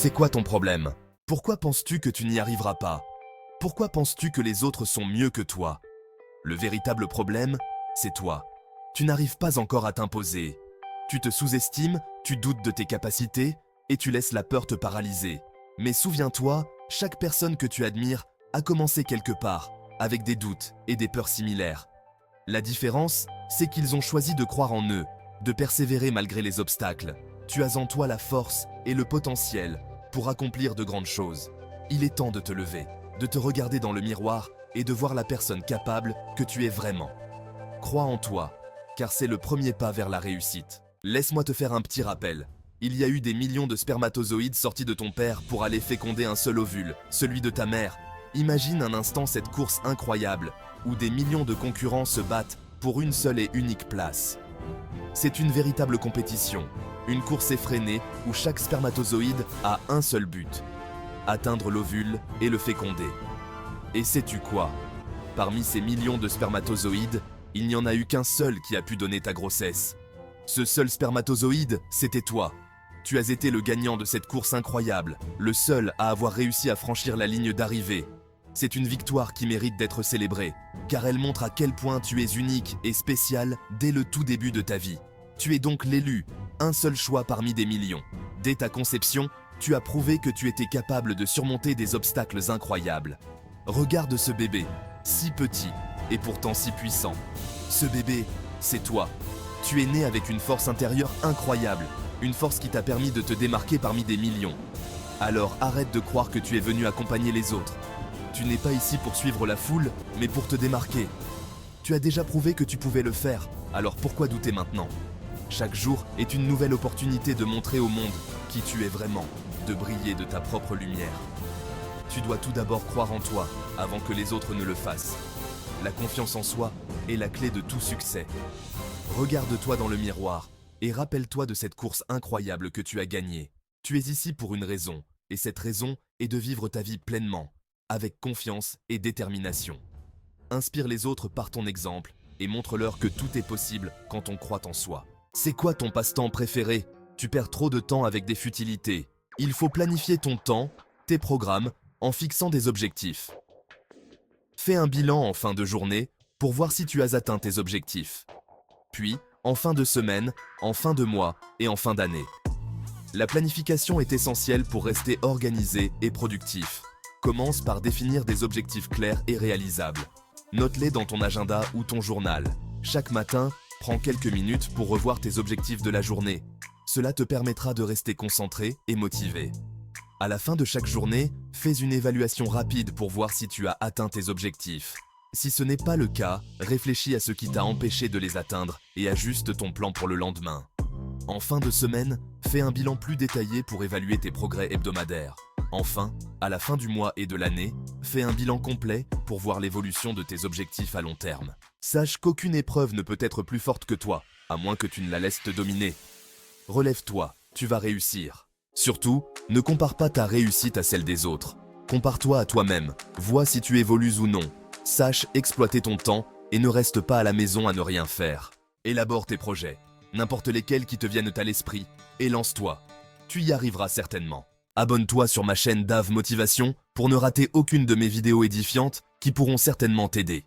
C'est quoi ton problème? Pourquoi penses-tu que tu n'y arriveras pas? Pourquoi penses-tu que les autres sont mieux que toi? Le véritable problème, c'est toi. Tu n'arrives pas encore à t'imposer. Tu te sous-estimes, tu doutes de tes capacités et tu laisses la peur te paralyser. Mais souviens-toi, chaque personne que tu admires a commencé quelque part, avec des doutes et des peurs similaires. La différence, c'est qu'ils ont choisi de croire en eux, de persévérer malgré les obstacles. Tu as en toi la force et le potentiel pour accomplir de grandes choses. Il est temps de te lever, de te regarder dans le miroir et de voir la personne capable que tu es vraiment. Crois en toi, car c'est le premier pas vers la réussite. Laisse-moi te faire un petit rappel. Il y a eu des millions de spermatozoïdes sortis de ton père pour aller féconder un seul ovule, celui de ta mère. Imagine un instant cette course incroyable, où des millions de concurrents se battent pour une seule et unique place. C'est une véritable compétition, une course effrénée où chaque spermatozoïde a un seul but, atteindre l'ovule et le féconder. Et sais-tu quoi? Parmi ces millions de spermatozoïdes, il n'y en a eu qu'un seul qui a pu donner ta grossesse. Ce seul spermatozoïde, c'était toi. Tu as été le gagnant de cette course incroyable, le seul à avoir réussi à franchir la ligne d'arrivée. C'est une victoire qui mérite d'être célébrée, car elle montre à quel point tu es unique et spécial dès le tout début de ta vie. Tu es donc l'élu, un seul choix parmi des millions. Dès ta conception, tu as prouvé que tu étais capable de surmonter des obstacles incroyables. Regarde ce bébé, si petit et pourtant si puissant. Ce bébé, c'est toi. Tu es né avec une force intérieure incroyable, une force qui t'a permis de te démarquer parmi des millions. Alors arrête de croire que tu es venu accompagner les autres. Tu n'es pas ici pour suivre la foule, mais pour te démarquer. Tu as déjà prouvé que tu pouvais le faire, alors pourquoi douter maintenant? Chaque jour est une nouvelle opportunité de montrer au monde qui tu es vraiment, de briller de ta propre lumière. Tu dois tout d'abord croire en toi, avant que les autres ne le fassent. La confiance en soi est la clé de tout succès. Regarde-toi dans le miroir et rappelle-toi de cette course incroyable que tu as gagnée. Tu es ici pour une raison, et cette raison est de vivre ta vie pleinement, avec confiance et détermination. Inspire les autres par ton exemple et montre-leur que tout est possible quand on croit en soi. C'est quoi ton passe-temps préféré? Tu perds trop de temps avec des futilités. Il faut planifier ton temps, tes programmes, en fixant des objectifs. Fais un bilan en fin de journée pour voir si tu as atteint tes objectifs. Puis, en fin de semaine, en fin de mois et en fin d'année. La planification est essentielle pour rester organisé et productif. Commence par définir des objectifs clairs et réalisables. Note-les dans ton agenda ou ton journal. Chaque matin, prends quelques minutes pour revoir tes objectifs de la journée. Cela te permettra de rester concentré et motivé. À la fin de chaque journée, fais une évaluation rapide pour voir si tu as atteint tes objectifs. Si ce n'est pas le cas, réfléchis à ce qui t'a empêché de les atteindre et ajuste ton plan pour le lendemain. En fin de semaine, fais un bilan plus détaillé pour évaluer tes progrès hebdomadaires. Enfin, à la fin du mois et de l'année, fais un bilan complet pour voir l'évolution de tes objectifs à long terme. Sache qu'aucune épreuve ne peut être plus forte que toi, à moins que tu ne la laisses te dominer. Relève-toi, tu vas réussir. Surtout, ne compare pas ta réussite à celle des autres. Compare-toi à toi-même, vois si tu évolues ou non. Sache exploiter ton temps et ne reste pas à la maison à ne rien faire. Élabore tes projets, n'importe lesquels qui te viennent à l'esprit, et lance-toi. Tu y arriveras certainement. Abonne-toi sur ma chaîne Dave Motivation pour ne rater aucune de mes vidéos édifiantes qui pourront certainement t'aider.